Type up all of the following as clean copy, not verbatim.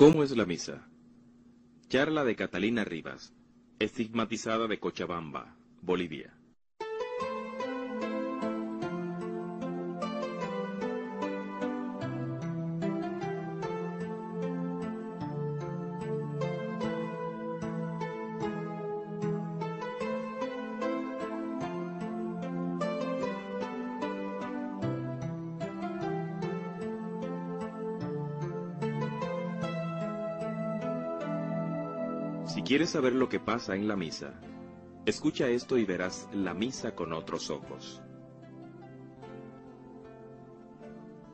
¿Cómo es la misa? Charla de Catalina Rivas, estigmatizada de Cochabamba, Bolivia. Si quieres saber lo que pasa en la misa, escucha esto y verás la misa con otros ojos.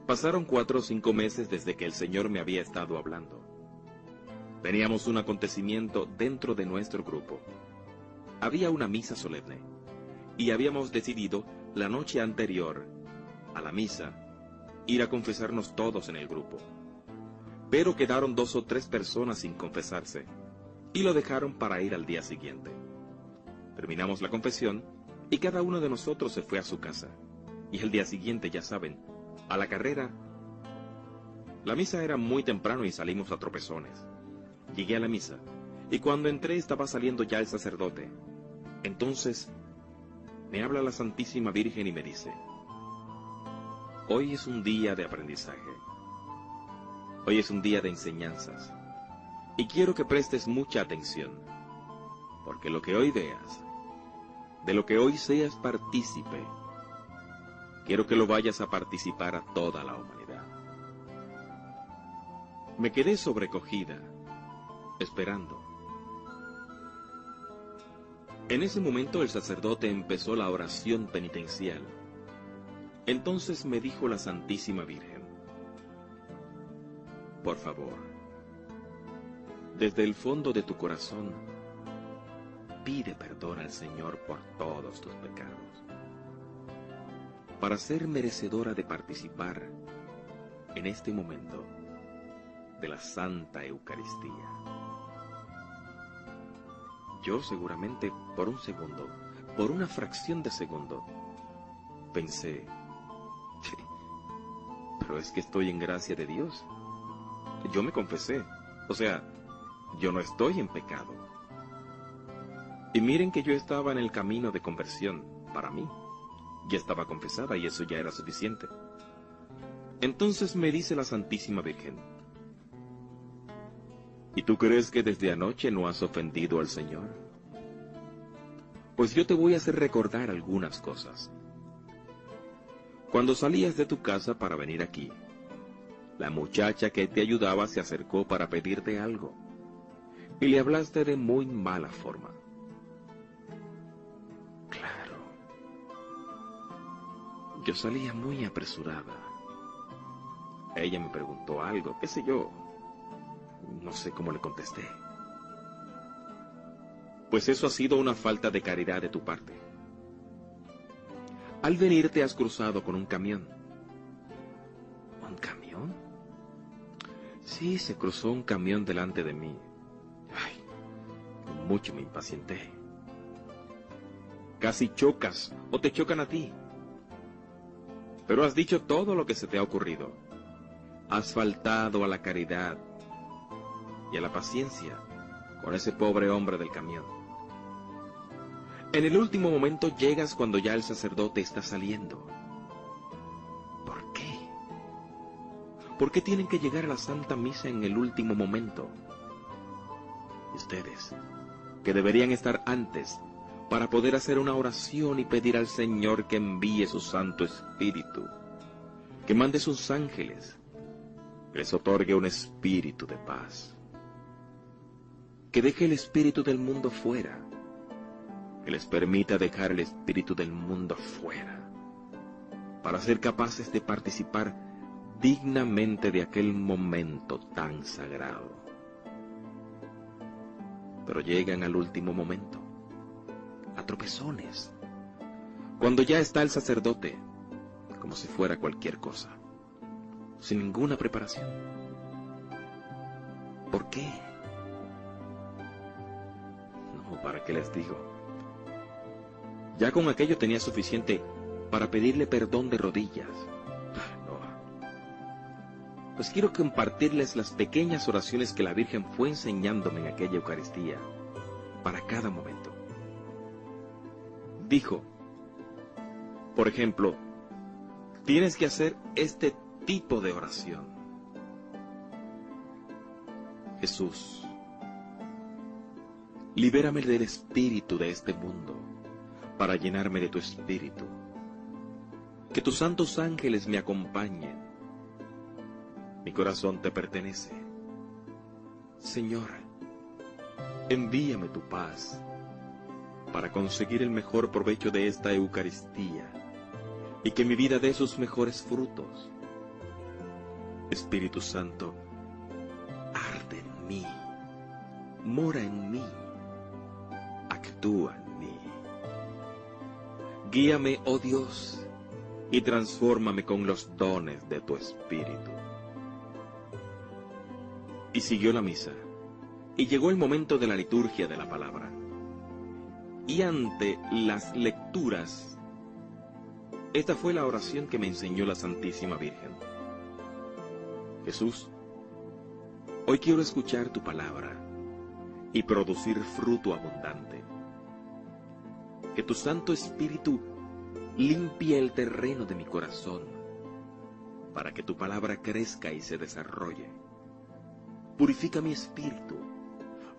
Pasaron 4 o 5 meses desde que el Señor me había estado hablando. Teníamos un acontecimiento dentro de nuestro grupo. Había una misa solemne, y habíamos decidido la noche anterior a la misa ir a confesarnos todos en el grupo. Pero quedaron 2 o 3 personas sin confesarse, y lo dejaron para ir al día siguiente. Terminamos la confesión, y cada uno de nosotros se fue a su casa. Y el día siguiente, ya saben, a la carrera. La misa era muy temprano y salimos a tropezones. Llegué a la misa, y cuando entré estaba saliendo ya el sacerdote. Entonces, me habla la Santísima Virgen y me dice: hoy es un día de aprendizaje. Hoy es un día de enseñanzas. Y quiero que prestes mucha atención, porque lo que hoy veas, de lo que hoy seas partícipe, quiero que lo vayas a participar a toda la humanidad. Me quedé sobrecogida, esperando. En ese momento el sacerdote empezó la oración penitencial. Entonces me dijo la Santísima Virgen: por favor, desde el fondo de tu corazón, pide perdón al Señor por todos tus pecados, para ser merecedora de participar en este momento de la Santa Eucaristía. Yo seguramente por un segundo, por una fracción de segundo, pensé: pero es que estoy en gracia de Dios. Yo me confesé, o sea, yo no estoy en pecado. Y miren que yo estaba en el camino de conversión, para mí. Ya estaba confesada y eso ya era suficiente. Entonces me dice la Santísima Virgen: ¿y tú crees que desde anoche no has ofendido al Señor? Pues yo te voy a hacer recordar algunas cosas. Cuando salías de tu casa para venir aquí, la muchacha que te ayudaba se acercó para pedirte algo, y le hablaste de muy mala forma. Claro, yo salía muy apresurada. Ella me preguntó algo, qué sé yo. No sé cómo le contesté. Pues eso ha sido una falta de caridad de tu parte. Al venir te has cruzado con un camión. ¿Un camión? Sí, se cruzó un camión delante de mí. Ay, mucho me impacienté. Casi chocas, o te chocan a ti. Pero has dicho todo lo que se te ha ocurrido. Has faltado a la caridad y a la paciencia con ese pobre hombre del camión. En el último momento llegas cuando ya el sacerdote está saliendo. ¿Por qué? ¿Por qué tienen que llegar a la Santa Misa en el último momento? Y ustedes, que deberían estar antes para poder hacer una oración y pedir al Señor que envíe su Santo Espíritu, que mande sus ángeles, que les otorgue un espíritu de paz, que deje el espíritu del mundo fuera, que les permita dejar el espíritu del mundo fuera, para ser capaces de participar dignamente de aquel momento tan sagrado. Pero llegan al último momento, a tropezones, cuando ya está el sacerdote, como si fuera cualquier cosa, sin ninguna preparación. ¿Por qué? No, ¿para qué les digo? Ya con aquello tenía suficiente para pedirle perdón de rodillas. No. pues quiero compartirles las pequeñas oraciones que la Virgen fue enseñándome en aquella Eucaristía, para cada momento. Dijo, por ejemplo, tienes que hacer este tipo de oración. Jesús, libérame del espíritu de este mundo, para llenarme de tu espíritu. Que tus santos ángeles me acompañen. Mi corazón te pertenece. Señor, envíame tu paz para conseguir el mejor provecho de esta Eucaristía y que mi vida dé sus mejores frutos. Espíritu Santo, arde en mí, mora en mí, actúa en mí. Guíame, oh Dios, y transfórmame con los dones de tu Espíritu. Y siguió la misa, y llegó el momento de la liturgia de la palabra. Y ante las lecturas, esta fue la oración que me enseñó la Santísima Virgen. Jesús, hoy quiero escuchar tu palabra y producir fruto abundante. Que tu Santo Espíritu limpie el terreno de mi corazón para que tu palabra crezca y se desarrolle. Purifica mi espíritu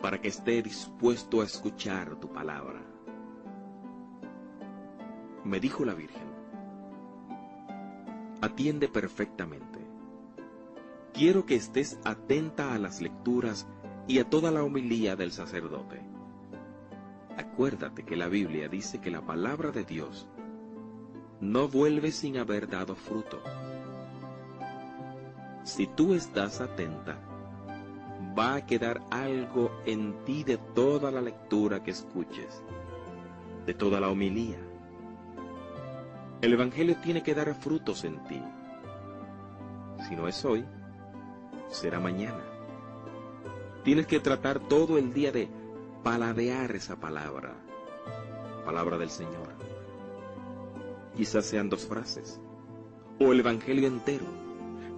para que esté dispuesto a escuchar tu palabra. Me dijo la Virgen, atiende perfectamente. Quiero que estés atenta a las lecturas y a toda la homilía del sacerdote. Acuérdate que la Biblia dice que la palabra de Dios no vuelve sin haber dado fruto. Si tú estás atenta, va a quedar algo en ti de toda la lectura que escuches, de toda la homilía. El Evangelio tiene que dar frutos en ti. Si no es hoy, será mañana. Tienes que tratar todo el día de paladear esa palabra, palabra del Señor. Quizás sean 2 frases, o el Evangelio entero,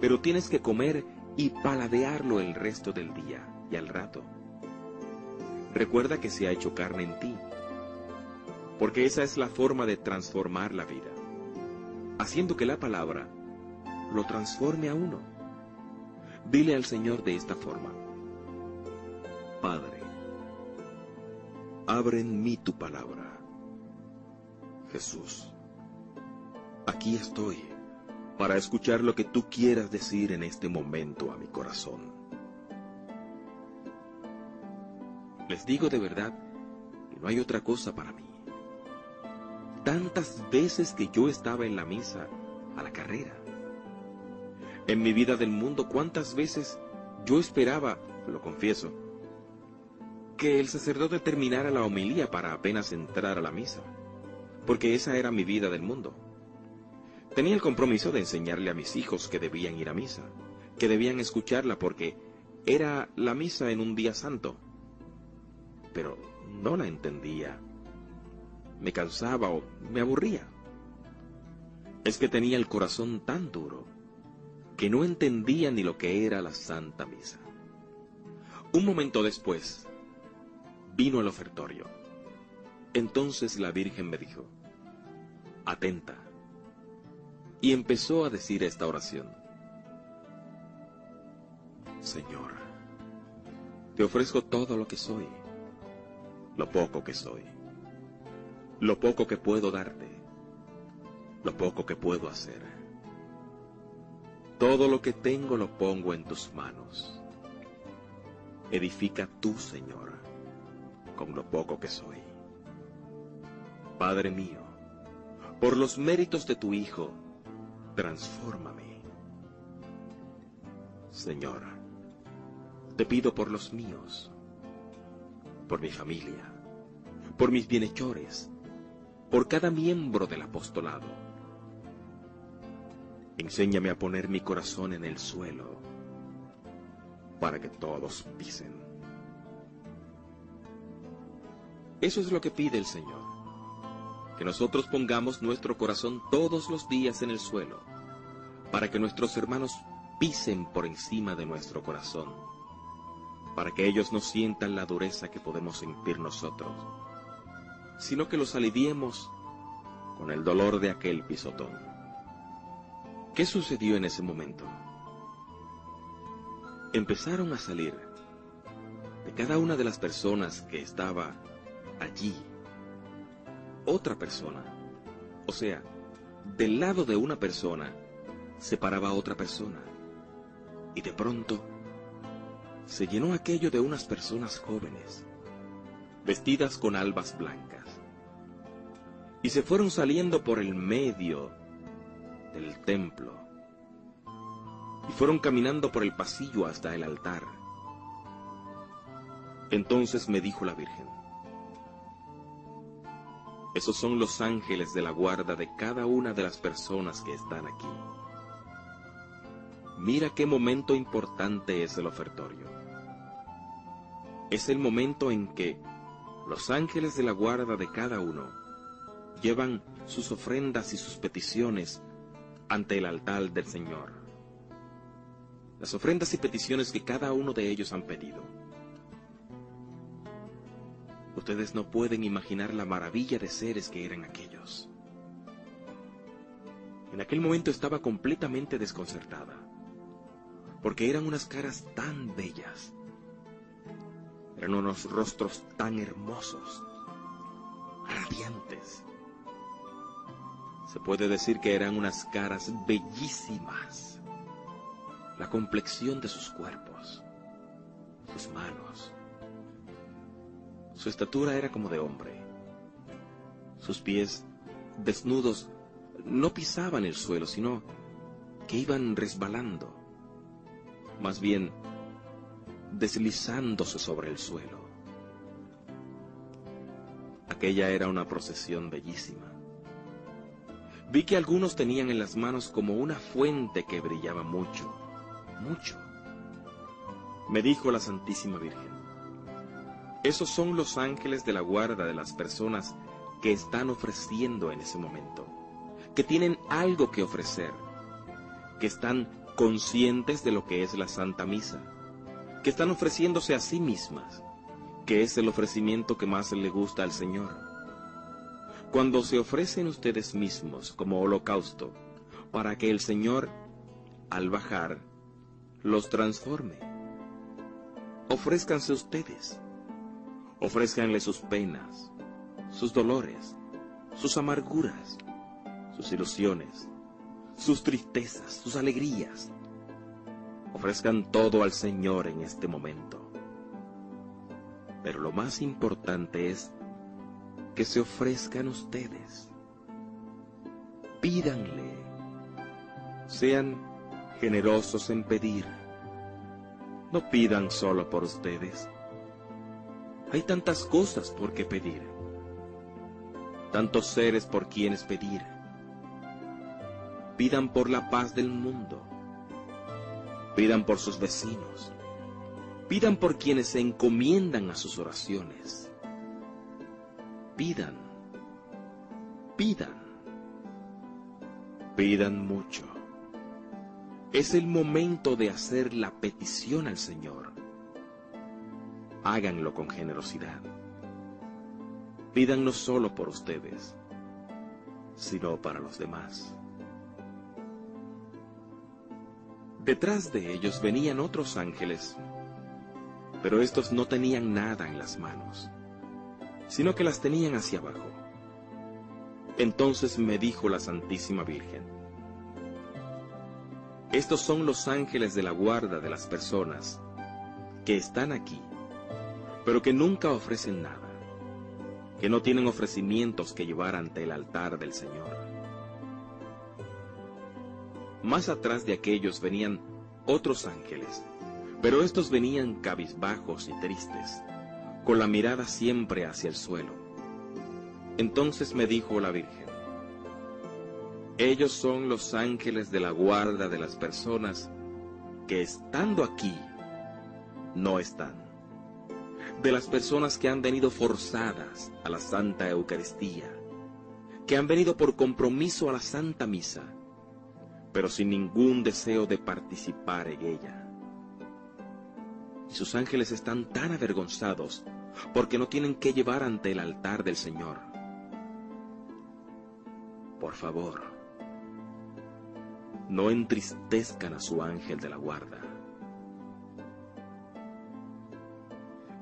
pero tienes que comer y paladearlo el resto del día y al rato. Recuerda que se ha hecho carne en ti, porque esa es la forma de transformar la vida, haciendo que la palabra lo transforme a uno. Dile al Señor de esta forma: Padre, abre en mí tu palabra. Jesús, aquí estoy para escuchar lo que tú quieras decir en este momento a mi corazón. Les digo de verdad que no hay otra cosa para mí. Tantas veces que yo estaba en la misa a la carrera. En mi vida del mundo, cuántas veces yo esperaba, lo confieso, que el sacerdote terminara la homilía para apenas entrar a la misa, porque esa era mi vida del mundo. Tenía el compromiso de enseñarle a mis hijos que debían ir a misa, que debían escucharla porque era la misa en un día santo. Pero no la entendía. Me cansaba o me aburría. Es que tenía el corazón tan duro que no entendía ni lo que era la Santa Misa. Un momento después, vino el ofertorio. Entonces la Virgen me dijo: atenta. Y empezó a decir esta oración: Señor, te ofrezco todo lo que soy, lo poco que soy, lo poco que puedo darte, lo poco que puedo hacer. Todo lo que tengo lo pongo en tus manos. Edifica tú, Señor, con lo poco que soy. Padre mío, por los méritos de tu Hijo, transfórmame. Señor, te pido por los míos, por mi familia, por mis bienhechores, por cada miembro del apostolado. Enséñame a poner mi corazón en el suelo para que todos pisen. Eso es lo que pide el Señor, que nosotros pongamos nuestro corazón todos los días en el suelo, para que nuestros hermanos pisen por encima de nuestro corazón, para que ellos no sientan la dureza que podemos sentir nosotros, sino que los aliviemos con el dolor de aquel pisotón. ¿Qué sucedió en ese momento? Empezaron a salir de cada una de las personas que estaba allí otra persona. O sea, del lado de una persona se paraba otra persona, y de pronto se llenó aquello de unas personas jóvenes, vestidas con albas blancas, y se fueron saliendo por el medio del templo, y fueron caminando por el pasillo hasta el altar. Entonces me dijo la Virgen: esos son los ángeles de la guarda de cada una de las personas que están aquí. Mira qué momento importante es el ofertorio. Es el momento en que los ángeles de la guarda de cada uno llevan sus ofrendas y sus peticiones ante el altar del Señor. Las ofrendas y peticiones que cada uno de ellos han pedido. Ustedes no pueden imaginar la maravilla de seres que eran aquellos. En aquel momento estaba completamente desconcertada, porque eran unas caras tan bellas, eran unos rostros tan hermosos, radiantes. Se puede decir que eran unas caras bellísimas. La complexión de sus cuerpos, sus manos. Su estatura era como de hombre. Sus pies, desnudos, no pisaban el suelo, sino que iban resbalando, más bien deslizándose sobre el suelo. Aquella era una procesión bellísima. Vi que algunos tenían en las manos como una fuente que brillaba mucho, mucho. Me dijo la Santísima Virgen: esos son los ángeles de la guarda de las personas que están ofreciendo en ese momento, que tienen algo que ofrecer, que están conscientes de lo que es la Santa Misa, que están ofreciéndose a sí mismas, que es el ofrecimiento que más le gusta al Señor. Cuando se ofrecen ustedes mismos como holocausto, para que el Señor, al bajar, los transforme. Ofrézcanse ustedes. Ofrézcanle sus penas, sus dolores, sus amarguras, sus ilusiones, sus tristezas, sus alegrías. Ofrezcan todo al Señor en este momento. Pero lo más importante es que se ofrezcan ustedes. Pídanle. Sean generosos en pedir. No pidan solo por ustedes. Hay tantas cosas por qué pedir, tantos seres por quienes pedir. Pidan por la paz del mundo, pidan por sus vecinos, pidan por quienes se encomiendan a sus oraciones. Pidan, pidan, pidan mucho. Es el momento de hacer la petición al Señor. Háganlo con generosidad. Pidan no solo por ustedes, sino para los demás. Detrás de ellos venían otros ángeles, pero estos no tenían nada en las manos, sino que las tenían hacia abajo. Entonces me dijo la Santísima Virgen: estos son los ángeles de la guarda de las personas que están aquí, pero que nunca ofrecen nada, que no tienen ofrecimientos que llevar ante el altar del Señor. Más atrás de aquellos venían otros ángeles, pero estos venían cabizbajos y tristes, con la mirada siempre hacia el suelo. Entonces me dijo la Virgen: ellos son los ángeles de la guarda de las personas que estando aquí no están, de las personas que han venido forzadas a la Santa Eucaristía, que han venido por compromiso a la Santa Misa, pero sin ningún deseo de participar en ella. Y sus ángeles están tan avergonzados porque no tienen que llevar ante el altar del Señor. Por favor, no entristezcan a su ángel de la guarda.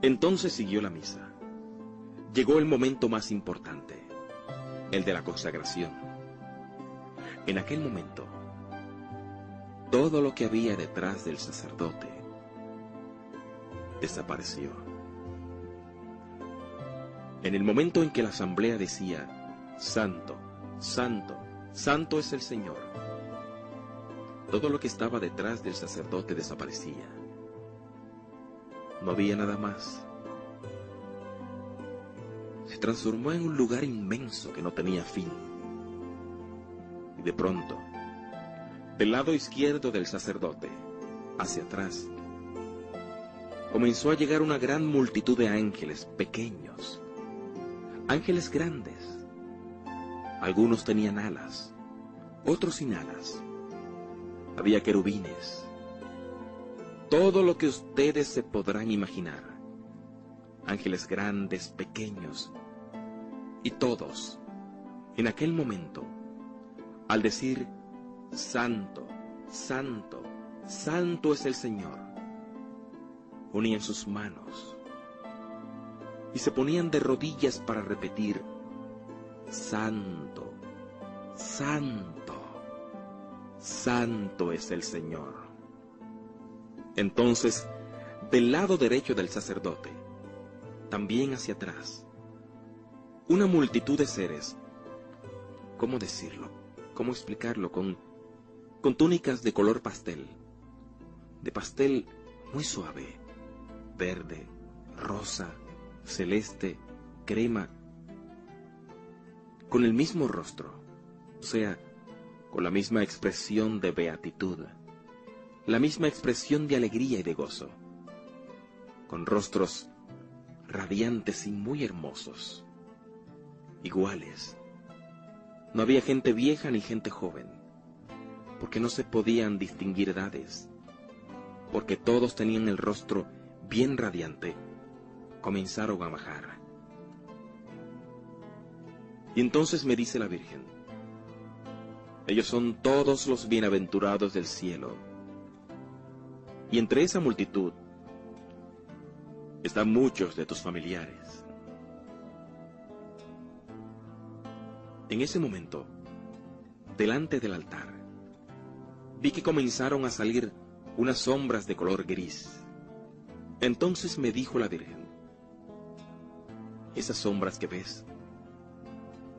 Entonces siguió la misa. Llegó el momento más importante, el de la consagración. En aquel momento, todo lo que había detrás del sacerdote desapareció. En el momento en que la asamblea decía, Santo, Santo, Santo es el Señor, todo lo que estaba detrás del sacerdote desaparecía. No había nada más. Se transformó en un lugar inmenso que no tenía fin. Y de pronto, del lado izquierdo del sacerdote, hacia atrás, comenzó a llegar una gran multitud de ángeles pequeños, ángeles grandes. Algunos tenían alas, otros sin alas. Había querubines. Todo lo que ustedes se podrán imaginar. Ángeles grandes, pequeños, y todos, en aquel momento, al decir, Santo, Santo, Santo es el Señor, unían sus manos y se ponían de rodillas para repetir, Santo, Santo, Santo es el Señor. Entonces, del lado derecho del sacerdote, también hacia atrás, una multitud de seres, ¿cómo decirlo? ¿Cómo explicarlo? Con túnicas de color pastel, de pastel muy suave, verde, rosa, celeste, crema, con el mismo rostro, o sea, con la misma expresión de beatitud, la misma expresión de alegría y de gozo, con rostros radiantes y muy hermosos, iguales. No había gente vieja ni gente joven, porque no se podían distinguir edades, porque todos tenían el rostro bien radiante. Comenzaron a bajar. Y entonces me dice la Virgen, ellos son todos los bienaventurados del cielo. Y entre esa multitud están muchos de tus familiares. En ese momento, delante del altar, vi que comenzaron a salir unas sombras de color gris. Entonces me dijo la Virgen, esas sombras que ves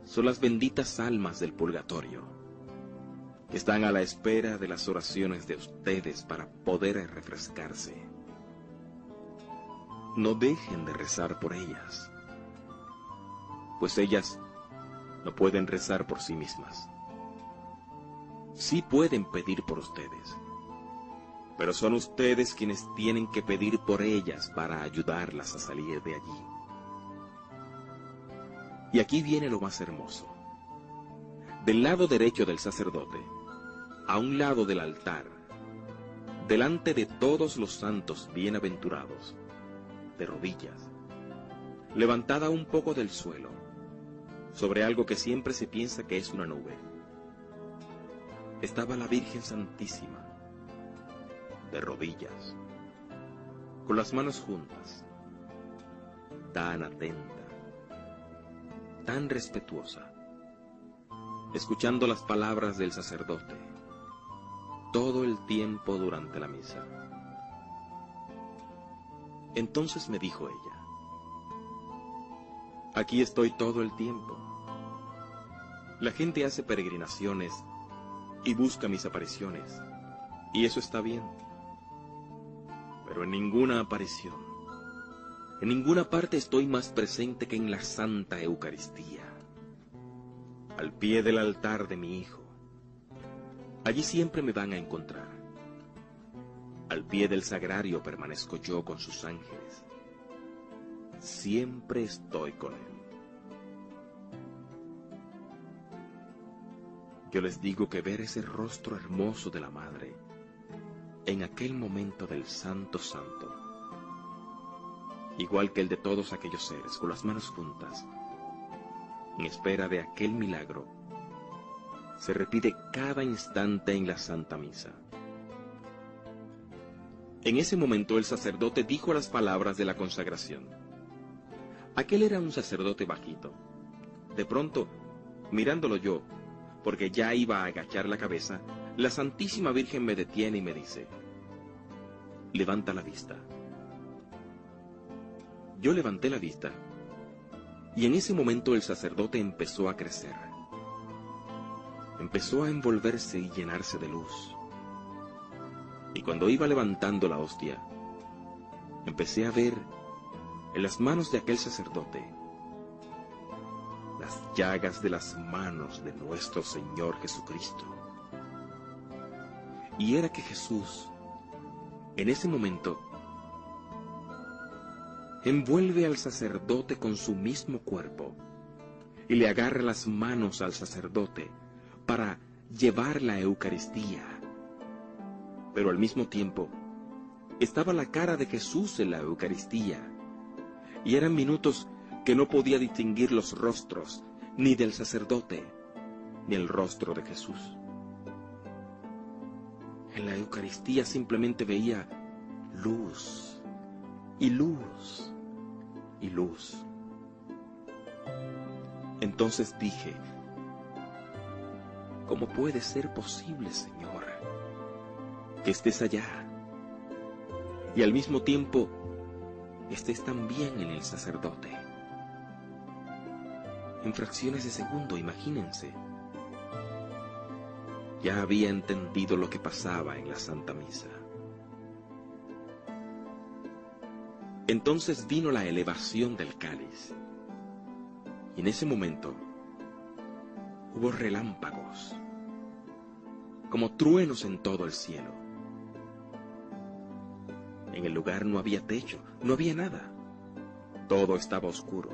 son las benditas almas del purgatorio, que están a la espera de las oraciones de ustedes para poder refrescarse. No dejen de rezar por ellas, pues ellas no pueden rezar por sí mismas. Sí pueden pedir por ustedes, pero son ustedes quienes tienen que pedir por ellas para ayudarlas a salir de allí. Y aquí viene lo más hermoso. Del lado derecho del sacerdote, a un lado del altar, delante de todos los santos bienaventurados, de rodillas, levantada un poco del suelo, sobre algo que siempre se piensa que es una nube, estaba la Virgen Santísima, de rodillas, con las manos juntas, tan atenta, tan respetuosa, escuchando las palabras del sacerdote, todo el tiempo durante la misa. Entonces me dijo ella, aquí estoy todo el tiempo. La gente hace peregrinaciones y busca mis apariciones, y eso está bien. Pero en ninguna aparición, en ninguna parte estoy más presente que en la Santa Eucaristía, al pie del altar de mi Hijo. Allí siempre me van a encontrar. Al pie del sagrario permanezco yo con sus ángeles. Siempre estoy con Él. Yo les digo que ver ese rostro hermoso de la madre en aquel momento del Santo Santo, igual que el de todos aquellos seres con las manos juntas, en espera de aquel milagro, se repite cada instante en la Santa Misa. En ese momento el sacerdote dijo las palabras de la consagración. Aquel era un sacerdote bajito. De pronto, mirándolo yo, porque ya iba a agachar la cabeza, la Santísima Virgen me detiene y me dice: levanta la vista. Yo levanté la vista, y en ese momento el sacerdote empezó a crecer. Empezó a envolverse y llenarse de luz. Y cuando iba levantando la hostia, empecé a ver en las manos de aquel sacerdote las llagas de las manos de nuestro Señor Jesucristo. Y era que Jesús, en ese momento, envuelve al sacerdote con su mismo cuerpo y le agarra las manos al sacerdote para llevar la Eucaristía. Pero al mismo tiempo, estaba la cara de Jesús en la Eucaristía, y eran minutos que no podía distinguir los rostros, ni del sacerdote, ni el rostro de Jesús. En la Eucaristía simplemente veía luz, y luz, y luz. Entonces dije: ¿cómo puede ser posible, Señor, que estés allá y al mismo tiempo estés también en el sacerdote? En fracciones de segundo, imagínense. Ya había entendido lo que pasaba en la Santa Misa. Entonces vino la elevación del cáliz, y en ese momento hubo relámpagos, como truenos en todo el cielo. En el lugar no había techo, no había nada. Todo estaba oscuro,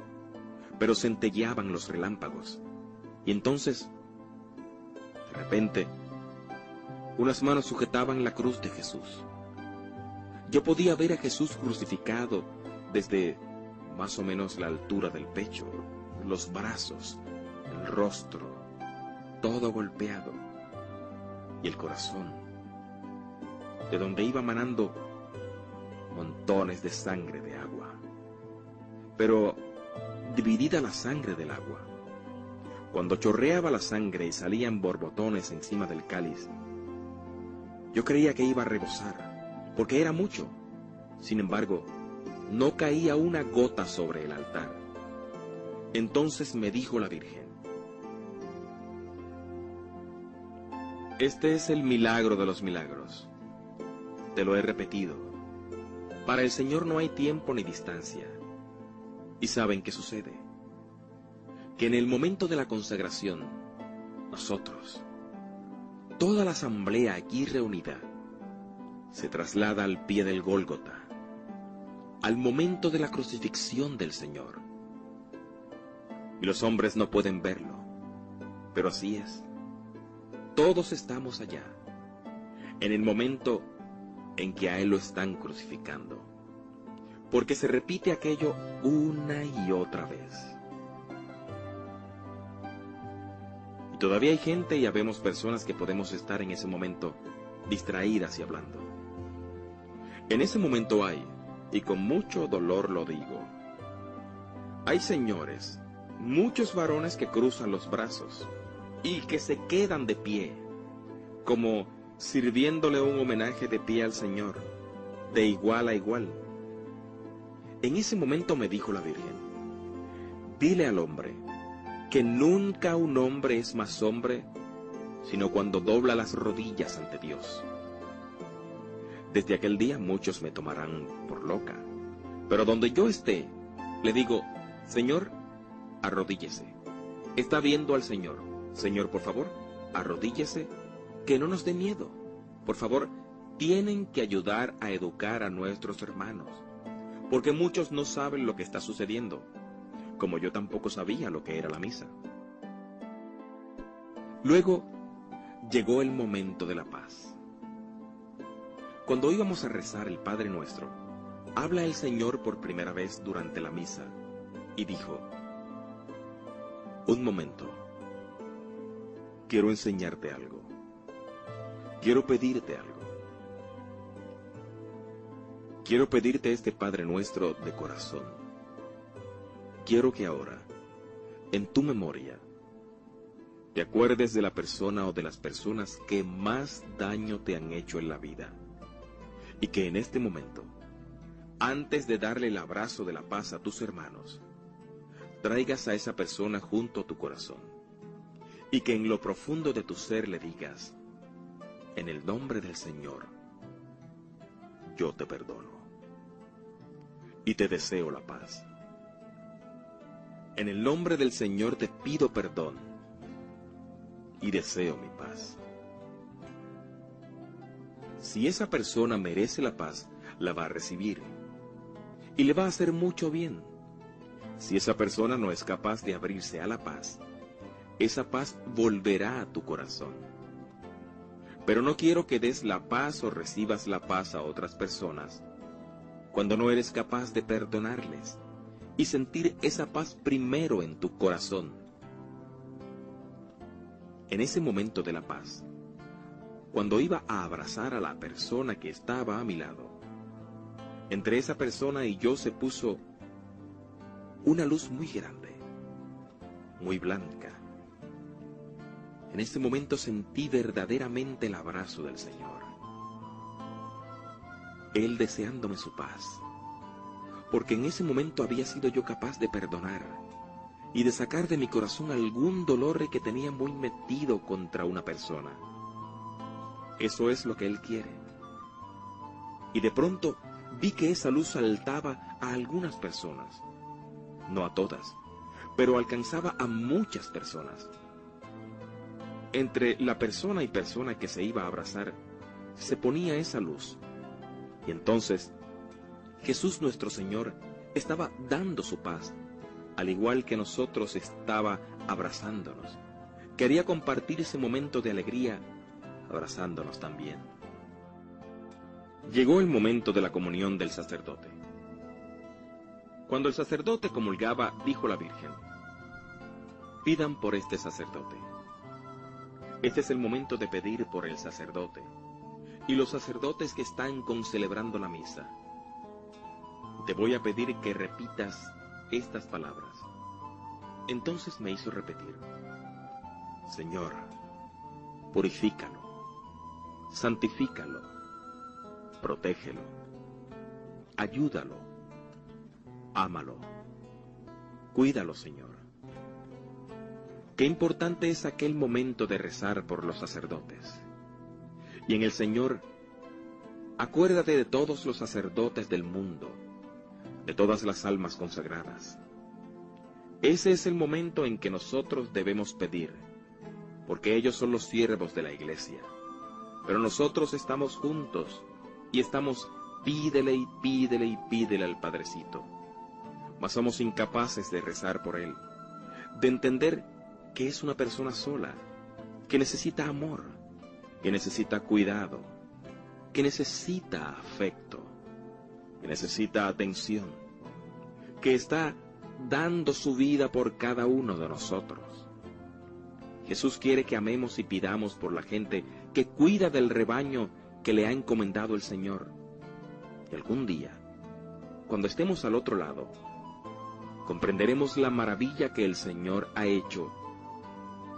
pero centelleaban los relámpagos. Y entonces, de repente, unas manos sujetaban la cruz de Jesús. Yo podía ver a Jesús crucificado desde más o menos la altura del pecho, los brazos, el rostro, todo golpeado, y el corazón, de donde iba manando montones de sangre de agua. Pero dividida la sangre del agua, cuando chorreaba la sangre y salían borbotones encima del cáliz, yo creía que iba a rebosar, porque era mucho. Sin embargo, no caía una gota sobre el altar. Entonces me dijo la Virgen: este es el milagro de los milagros. Te lo he repetido. Para el Señor no hay tiempo ni distancia. ¿Y saben qué sucede? Que en el momento de la consagración, nosotros, toda la asamblea aquí reunida, se traslada al pie del Gólgota, al momento de la crucifixión del Señor. Y los hombres no pueden verlo, pero así es. Todos estamos allá, en el momento en que a Él lo están crucificando, porque se repite aquello una y otra vez. Y todavía hay gente y habemos personas que podemos estar en ese momento distraídas y hablando. En ese momento hay, y con mucho dolor lo digo, hay señores, muchos varones que cruzan los brazos y que se quedan de pie, como sirviéndole un homenaje de pie al Señor, de igual a igual. En ese momento me dijo la Virgen: dile al hombre que nunca un hombre es más hombre sino cuando dobla las rodillas ante Dios. Desde aquel día muchos me tomarán por loca, pero donde yo esté, le digo: Señor, arrodíllese. Está viendo al Señor. Señor, por favor, arrodíllese, que no nos dé miedo. Por favor, tienen que ayudar a educar a nuestros hermanos, porque muchos no saben lo que está sucediendo, como yo tampoco sabía lo que era la misa. Luego llegó el momento de la paz. Cuando íbamos a rezar el Padre Nuestro, habla el Señor por primera vez durante la misa y dijo: un momento, quiero enseñarte algo, quiero pedirte algo. Quiero pedirte este Padre Nuestro de corazón. Quiero que ahora, en tu memoria, te acuerdes de la persona o de las personas que más daño te han hecho en la vida, y que en este momento, antes de darle el abrazo de la paz a tus hermanos, traigas a esa persona junto a tu corazón, y que en lo profundo de tu ser le digas: en el nombre del Señor, yo te perdono y te deseo la paz. En el nombre del Señor te pido perdón y deseo mi paz. Si esa persona merece la paz, la va a recibir y le va a hacer mucho bien. Si esa persona no es capaz de abrirse a la paz, esa paz volverá a tu corazón. Pero no quiero que des la paz o recibas la paz a otras personas cuando no eres capaz de perdonarles y sentir esa paz primero en tu corazón. En ese momento de la paz, cuando iba a abrazar a la persona que estaba a mi lado, entre esa persona y yo se puso una luz muy grande, muy blanca. En ese momento sentí verdaderamente el abrazo del Señor. Él deseándome su paz, porque en ese momento había sido yo capaz de perdonar y de sacar de mi corazón algún dolor que tenía muy metido contra una persona. Eso es lo que Él quiere. Y de pronto vi que esa luz saltaba a algunas personas, no a todas, pero alcanzaba a muchas personas. Entre la persona y persona que se iba a abrazar, se ponía esa luz. Y entonces, Jesús nuestro Señor estaba dando su paz, al igual que nosotros estaba abrazándonos. Quería compartir ese momento de alegría, abrazándonos también. Llegó el momento de la comunión del sacerdote. Cuando el sacerdote comulgaba, dijo la Virgen: pidan por este sacerdote. Este es el momento de pedir por el sacerdote y los sacerdotes que están concelebrando la misa. Te voy a pedir que repitas estas palabras. Entonces me hizo repetir: Señor, purifícalo, santifícalo, protégelo, ayúdalo, ámalo, cuídalo, Señor. Qué importante es aquel momento de rezar por los sacerdotes. Y en el Señor, acuérdate de todos los sacerdotes del mundo, de todas las almas consagradas. Ese es el momento en que nosotros debemos pedir, porque ellos son los siervos de la Iglesia. Pero nosotros estamos juntos y estamos pídele y pídele y pídele al Padrecito. Mas somos incapaces de rezar por Él, de entender que es una persona sola, que necesita amor, que necesita cuidado, que necesita afecto, que necesita atención, que está dando su vida por cada uno de nosotros. Jesús quiere que amemos y pidamos por la gente que cuida del rebaño que le ha encomendado el Señor. Y algún día, cuando estemos al otro lado, comprenderemos la maravilla que el Señor ha hecho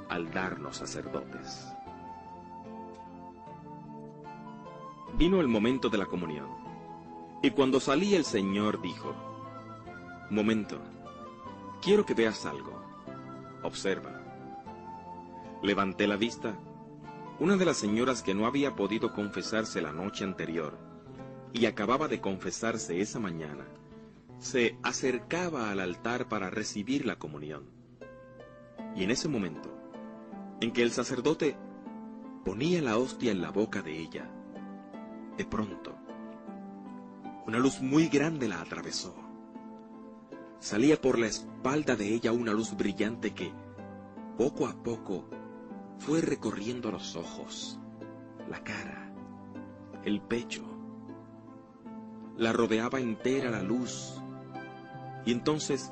al darnos sacerdotes. Vino el momento de la comunión, y cuando salí el Señor dijo: momento, quiero que veas algo. Observa. Levanté la vista. Una de las señoras que no había podido confesarse la noche anterior y acababa de confesarse esa mañana, se acercaba al altar para recibir la comunión. Y en ese momento, en que el sacerdote ponía la hostia en la boca de ella, de pronto, una luz muy grande la atravesó. Salía por la espalda de ella una luz brillante que, poco a poco, fue recorriendo los ojos, la cara, el pecho. La rodeaba entera la luz. Y entonces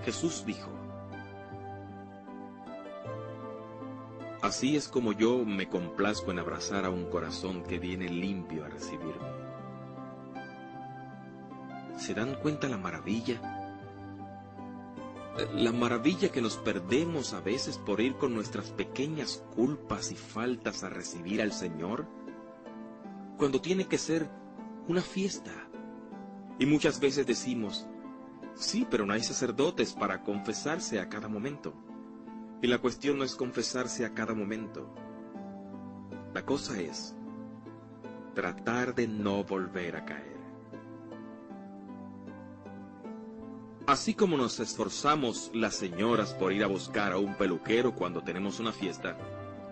Jesús dijo: así es como yo me complazco en abrazar a un corazón que viene limpio a recibirme. ¿Se dan cuenta la maravilla? La maravilla que nos perdemos a veces por ir con nuestras pequeñas culpas y faltas a recibir al Señor, cuando tiene que ser una fiesta. Y muchas veces decimos: sí, pero no hay sacerdotes para confesarse a cada momento. Y la cuestión no es confesarse a cada momento. La cosa es tratar de no volver a caer. Así como nos esforzamos las señoras por ir a buscar a un peluquero cuando tenemos una fiesta,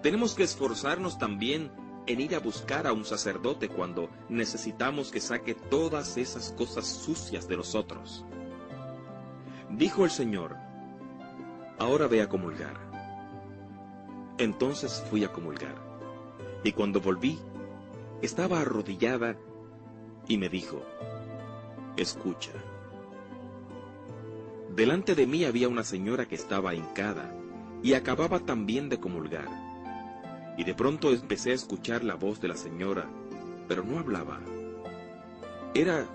tenemos que esforzarnos también en ir a buscar a un sacerdote cuando necesitamos que saque todas esas cosas sucias de nosotros. Dijo el Señor: ahora ve a comulgar. Entonces fui a comulgar, y cuando volví, estaba arrodillada y me dijo: escucha. Delante de mí había una señora que estaba hincada y acababa también de comulgar. Y de pronto empecé a escuchar la voz de la señora, pero no hablaba. Era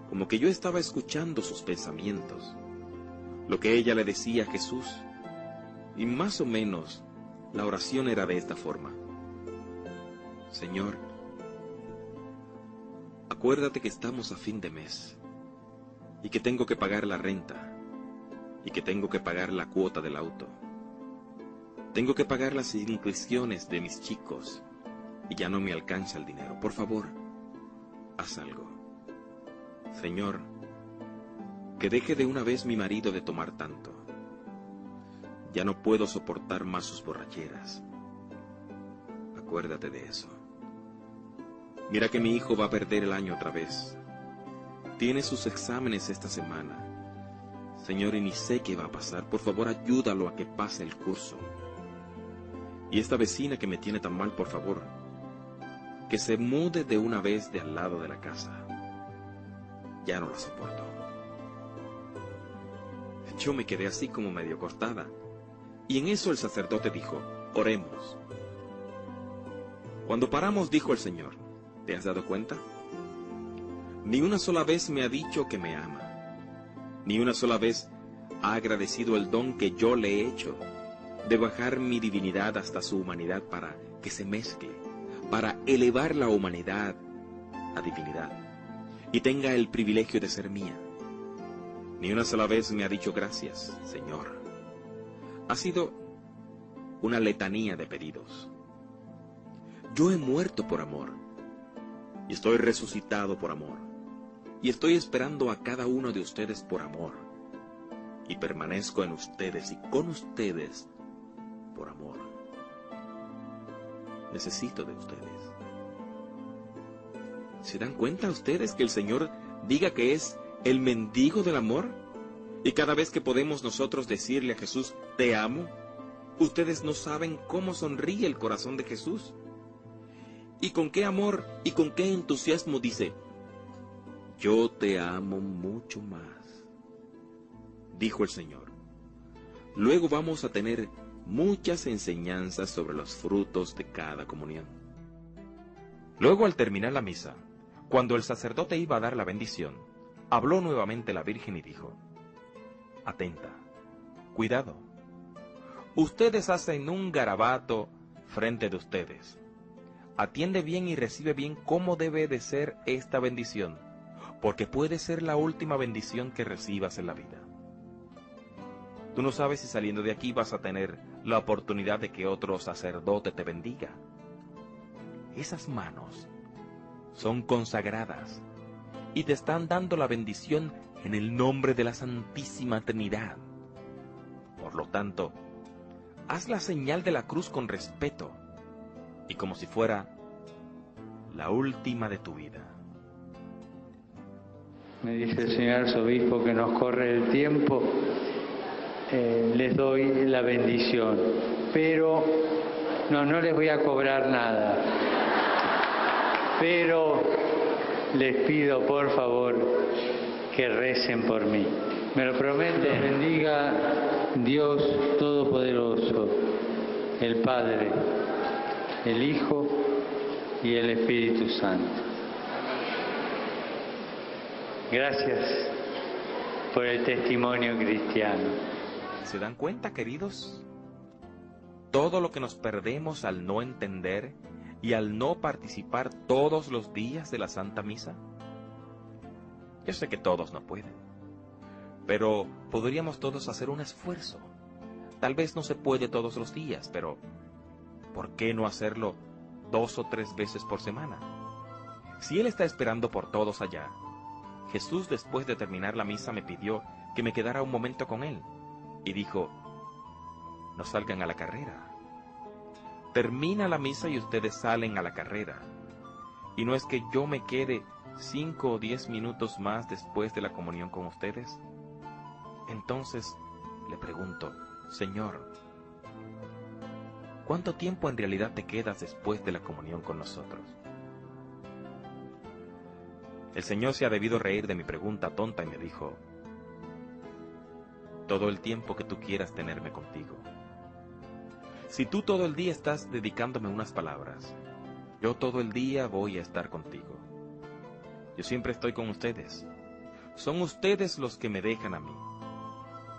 como que yo estaba escuchando sus pensamientos, lo que ella le decía a Jesús. Y más o menos la oración era de esta forma: Señor, acuérdate que estamos a fin de mes, y que tengo que pagar la renta, y que tengo que pagar la cuota del auto. Tengo que pagar las inscripciones de mis chicos, y ya no me alcanza el dinero. Por favor, haz algo. Señor, que deje de una vez mi marido de tomar tanto. Ya no puedo soportar más sus borracheras. Acuérdate de eso. Mira que mi hijo va a perder el año otra vez. Tiene sus exámenes esta semana. Señor, y ni sé qué va a pasar. Por favor, ayúdalo a que pase el curso. Y esta vecina que me tiene tan mal, por favor, que se mude de una vez de al lado de la casa. Ya no la soporto. Yo me quedé así como medio cortada. Y en eso el sacerdote dijo: oremos. Cuando paramos, dijo el Señor: ¿te has dado cuenta? Ni una sola vez me ha dicho que me ama. Ni una sola vez ha agradecido el don que yo le he hecho, de bajar mi divinidad hasta su humanidad para que se mezcle, para elevar la humanidad a divinidad, y tenga el privilegio de ser mía. Ni una sola vez me ha dicho gracias, Señor. Ha sido una letanía de pedidos. Yo he muerto por amor, y estoy resucitado por amor, y estoy esperando a cada uno de ustedes por amor, y permanezco en ustedes y con ustedes por amor. Necesito de ustedes. ¿Se dan cuenta ustedes que el Señor diga que es el mendigo del amor? Y cada vez que podemos nosotros decirle a Jesús: te amo, ustedes no saben cómo sonríe el corazón de Jesús. Y con qué amor y con qué entusiasmo dice: yo te amo mucho más. Dijo el Señor. Luego vamos a tener muchas enseñanzas sobre los frutos de cada comunión. Luego, al terminar la misa, cuando el sacerdote iba a dar la bendición, habló nuevamente la Virgen y dijo: atenta, cuidado. Ustedes hacen un garabato frente de ustedes. Atiende bien y recibe bien cómo debe de ser esta bendición, porque puede ser la última bendición que recibas en la vida. Tú no sabes si saliendo de aquí vas a tener la oportunidad de que otro sacerdote te bendiga. Esas manos son consagradas y te están dando la bendición en el nombre de la Santísima Trinidad. Por lo tanto, haz la señal de la cruz con respeto y como si fuera la última de tu vida. Me dice el señor arzobispo que nos corre el tiempo. Les doy la bendición. pero no les voy a cobrar nada. Pero les pido, por favor, que recen por mí. ¿Me lo prometen? Bendiga Dios Todopoderoso, el Padre, el Hijo y el Espíritu Santo. Gracias por el testimonio cristiano. ¿Se dan cuenta, queridos? Todo lo que nos perdemos al no entender y al no participar todos los días de la Santa Misa. Yo sé que todos no pueden, pero podríamos todos hacer un esfuerzo. Tal vez no se puede todos los días, pero ¿por qué no hacerlo 2 o 3 veces por semana? Si Él está esperando por todos allá, Jesús, después de terminar la misa, me pidió que me quedara un momento con Él y dijo: no salgan a la carrera. Termina la misa y ustedes salen a la carrera. Y no es que yo me quede 5 o 10 minutos más después de la comunión con ustedes. Entonces le pregunto: Señor, ¿cuánto tiempo en realidad te quedas después de la comunión con nosotros? El Señor se ha debido reír de mi pregunta tonta y me dijo: todo el tiempo que tú quieras tenerme contigo. Si tú todo el día estás dedicándome unas palabras, yo todo el día voy a estar contigo. Yo siempre estoy con ustedes. Son ustedes los que me dejan a mí.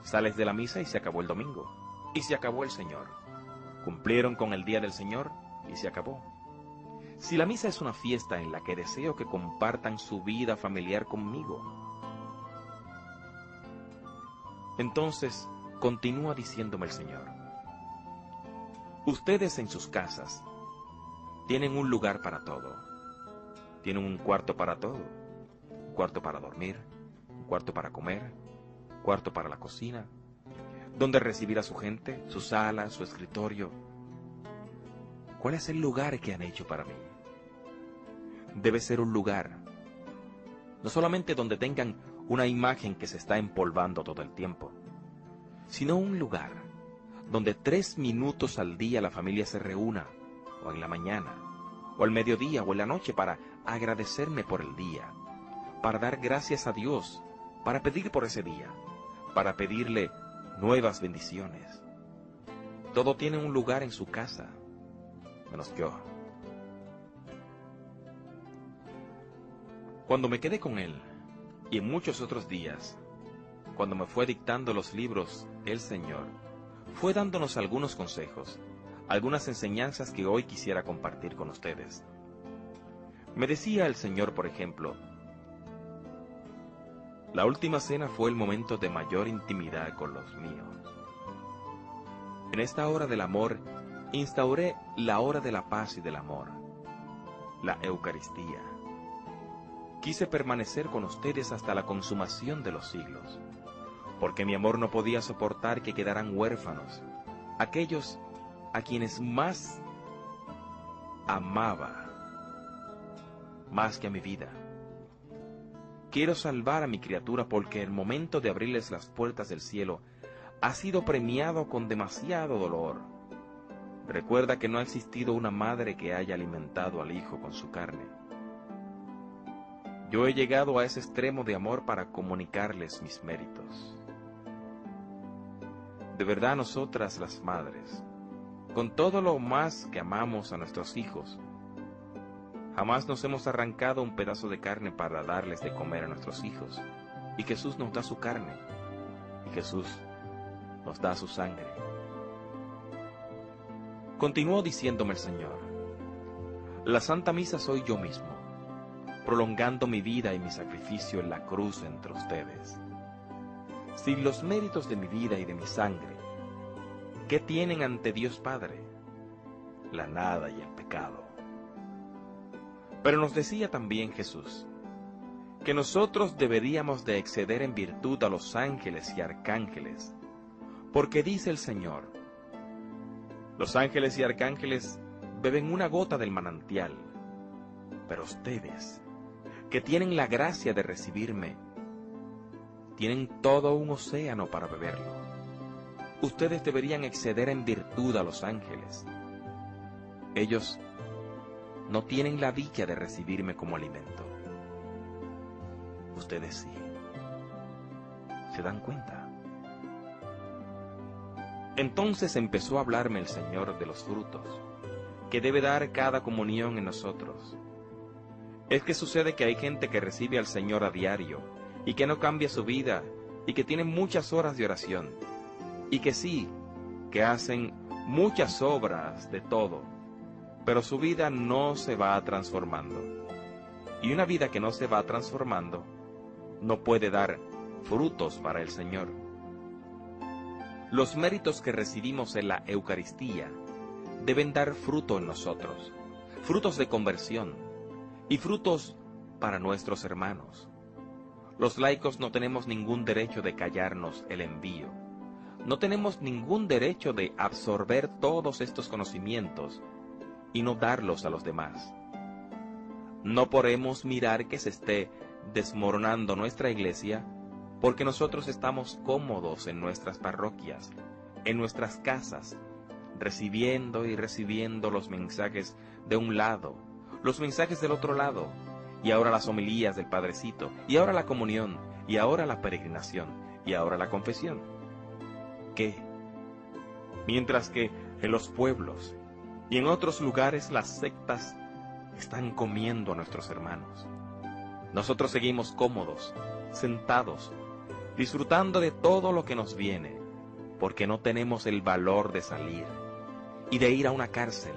Sales de la misa y se acabó el domingo. Y se acabó el Señor. Cumplieron con el día del Señor y se acabó. Si la misa es una fiesta en la que deseo que compartan su vida familiar conmigo, entonces continúa diciéndome el Señor: ustedes en sus casas tienen un lugar para todo. Tienen un cuarto para todo. Un cuarto para dormir, un cuarto para comer, un cuarto para la cocina, donde recibir a su gente, su sala, su escritorio. ¿Cuál es el lugar que han hecho para mí? Debe ser un lugar, no solamente donde tengan una imagen que se está empolvando todo el tiempo, sino un lugar donde 3 minutos al día la familia se reúna, o en la mañana, o al mediodía, o en la noche, para agradecerme por el día, para dar gracias a Dios, para pedir por ese día, para pedirle nuevas bendiciones. Todo tiene un lugar en su casa, menos yo. Cuando me quedé con Él, y en muchos otros días, cuando me fue dictando los libros el Señor, fue dándonos algunos consejos, algunas enseñanzas que hoy quisiera compartir con ustedes. Me decía el Señor, por ejemplo: la última cena fue el momento de mayor intimidad con los míos. En esta hora del amor, instauré la hora de la paz y del amor, la Eucaristía. Quise permanecer con ustedes hasta la consumación de los siglos, porque mi amor no podía soportar que quedaran huérfanos aquellos a quienes más amaba, más que a mi vida. Quiero salvar a mi criatura porque el momento de abrirles las puertas del cielo ha sido premiado con demasiado dolor. Recuerda que no ha existido una madre que haya alimentado al hijo con su carne. Yo he llegado a ese extremo de amor para comunicarles mis méritos. De verdad, nosotras las madres, con todo lo más que amamos a nuestros hijos, jamás nos hemos arrancado un pedazo de carne para darles de comer a nuestros hijos. Y Jesús nos da su carne, y Jesús nos da su sangre. Continuó diciéndome el Señor: la Santa Misa soy yo mismo, prolongando mi vida y mi sacrificio en la cruz entre ustedes. Sin los méritos de mi vida y de mi sangre, ¿qué tienen ante Dios Padre? La nada y el pecado. Pero nos decía también Jesús que nosotros deberíamos de exceder en virtud a los ángeles y arcángeles, porque dice el Señor: los ángeles y arcángeles beben una gota del manantial, pero ustedes, que tienen la gracia de recibirme, tienen todo un océano para beberlo. ustedes deberían exceder en virtud a los ángeles. Ellos no tienen la dicha de recibirme como alimento. Ustedes sí. ¿Se dan cuenta? Entonces empezó a hablarme el Señor de los frutos que debe dar cada comunión en nosotros. Es que sucede que hay gente que recibe al Señor a diario y que no cambia su vida y que tiene muchas horas de oración y que sí, que hacen muchas obras de todo, pero su vida no se va transformando. Y una vida que no se va transformando no puede dar frutos para el Señor. Los méritos que recibimos en la Eucaristía deben dar fruto en nosotros, frutos de conversión y frutos para nuestros hermanos. Los laicos no tenemos ningún derecho de callarnos el envío. No tenemos ningún derecho de absorber todos estos conocimientos y no darlos a los demás. No podemos mirar que se esté desmoronando nuestra iglesia porque nosotros estamos cómodos en nuestras parroquias, en nuestras casas, recibiendo y recibiendo los mensajes de un lado, los mensajes del otro lado, y ahora las homilías del Padrecito, y ahora la comunión, y ahora la peregrinación, y ahora la confesión. ¿Qué? Mientras que en los pueblos y en otros lugares las sectas están comiendo a nuestros hermanos. Nosotros seguimos cómodos, sentados, disfrutando de todo lo que nos viene, porque no tenemos el valor de salir y de ir a una cárcel,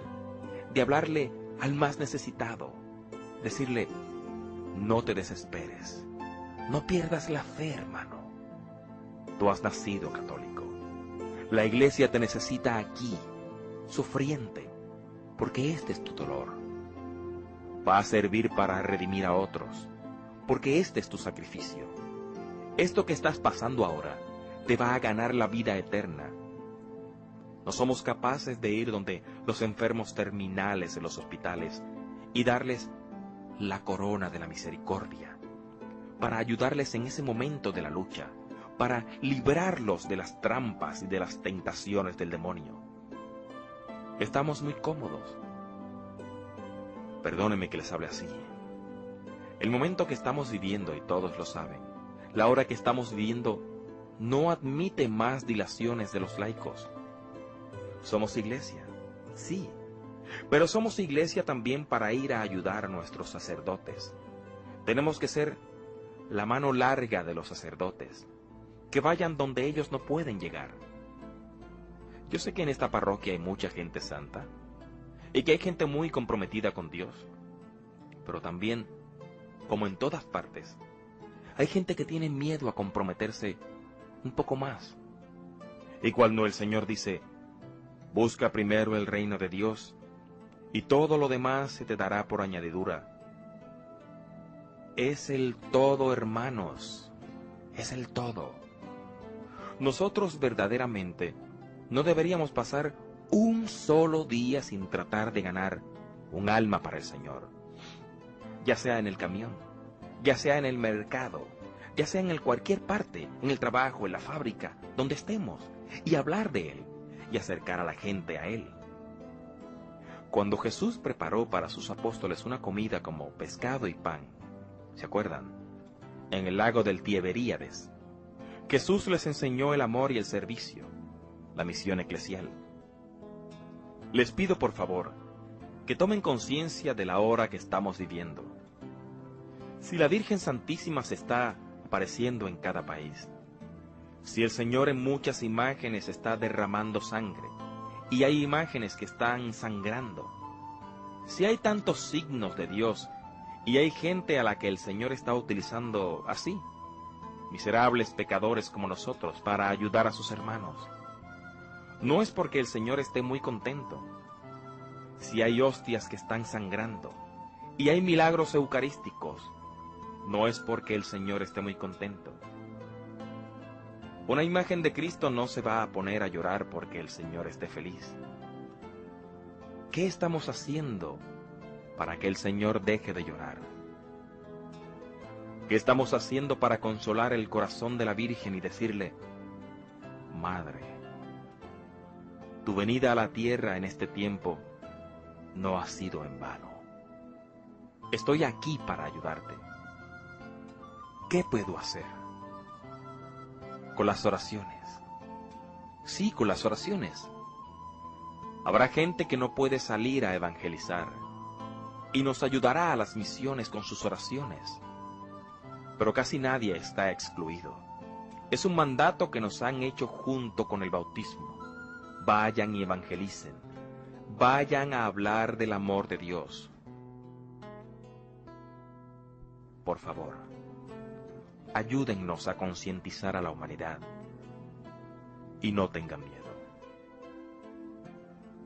de hablarle al más necesitado, decirle, no te desesperes, no pierdas la fe, hermano. Tú has nacido católico. La iglesia te necesita aquí, sufriente, porque este es tu dolor. Va a servir para redimir a otros, porque este es tu sacrificio. Esto que estás pasando ahora te va a ganar la vida eterna. No somos capaces de ir donde los enfermos terminales en los hospitales y darles la corona de la misericordia, para ayudarles en ese momento de la lucha, para librarlos de las trampas y de las tentaciones del demonio. Estamos muy cómodos. Perdónenme que les hable así. El momento que estamos viviendo, y todos lo saben, la hora que estamos viviendo, no admite más dilaciones de los laicos. Somos iglesia, sí, pero somos iglesia también para ir a ayudar a nuestros sacerdotes. Tenemos que ser la mano larga de los sacerdotes, que vayan donde ellos no pueden llegar. Yo sé que en esta parroquia hay mucha gente santa, y que hay gente muy comprometida con Dios, pero también, como en todas partes, hay gente que tiene miedo a comprometerse un poco más. Y cuando el Señor dice, busca primero el reino de Dios, y todo lo demás se te dará por añadidura. Es el todo, hermanos, es el todo. Nosotros verdaderamente no deberíamos pasar un solo día sin tratar de ganar un alma para el Señor, ya sea en el camión, ya sea en el mercado, ya sea en cualquier parte, en el trabajo, en la fábrica, donde estemos, y hablar de Él, y acercar a la gente a Él. Cuando Jesús preparó para sus apóstoles una comida como pescado y pan, ¿se acuerdan? En el lago del Tiberíades, Jesús les enseñó el amor y el servicio, la misión eclesial. Les pido por favor que tomen conciencia de la hora que estamos viviendo. Si la Virgen Santísima se está apareciendo en cada país, si el Señor en muchas imágenes está derramando sangre, y hay imágenes que están sangrando, si hay tantos signos de Dios, y hay gente a la que el Señor está utilizando así, miserables pecadores como nosotros, para ayudar a sus hermanos, no es porque el Señor esté muy contento. Si hay hostias que están sangrando, y hay milagros eucarísticos, no es porque el Señor esté muy contento. Una imagen de Cristo no se va a poner a llorar porque el Señor esté feliz. ¿Qué estamos haciendo para que el Señor deje de llorar? ¿Qué estamos haciendo para consolar el corazón de la Virgen y decirle, Madre, tu venida a la tierra en este tiempo no ha sido en vano. Estoy aquí para ayudarte. ¿Qué puedo hacer? Con las oraciones. Sí, con las oraciones. Habrá gente que no puede salir a evangelizar y nos ayudará a las misiones con sus oraciones. Pero casi nadie está excluido. Es un mandato que nos han hecho junto con el bautismo. Vayan y evangelicen. Vayan a hablar del amor de Dios. Por favor, ayúdennos a concientizar a la humanidad y no tengan miedo.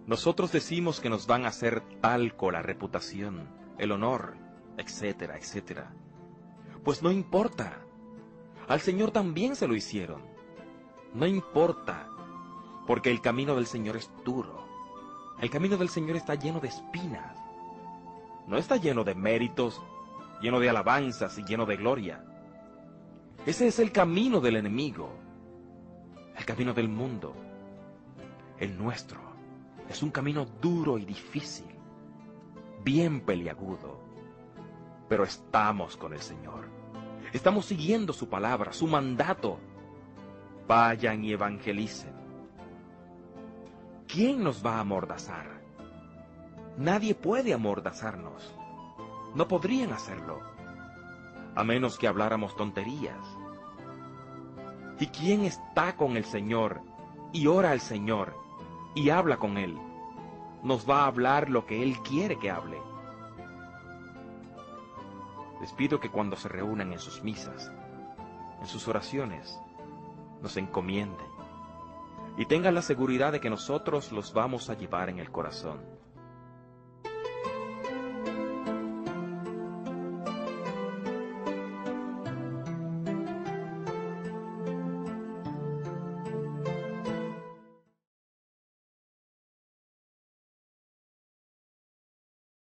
Nosotros decimos que nos van a hacer talco la reputación, el honor, etcétera, etcétera. Pues no importa. Al Señor también se lo hicieron. No importa, porque el camino del Señor es duro. El camino del Señor está lleno de espinas. No está lleno de méritos, lleno de alabanzas y lleno de gloria. Ese es el camino del enemigo, el camino del mundo. El nuestro es un camino duro y difícil, bien peliagudo, pero estamos con el Señor. Estamos siguiendo su palabra, su mandato. Vayan y evangelicen. ¿Quién nos va a amordazar? Nadie puede amordazarnos. No podrían hacerlo, a menos que habláramos tonterías. ¿Y quién está con el Señor y ora al Señor y habla con Él? Nos va a hablar lo que Él quiere que hable. Les pido que cuando se reúnan en sus misas, en sus oraciones, nos encomienden y tengan la seguridad de que nosotros los vamos a llevar en el corazón.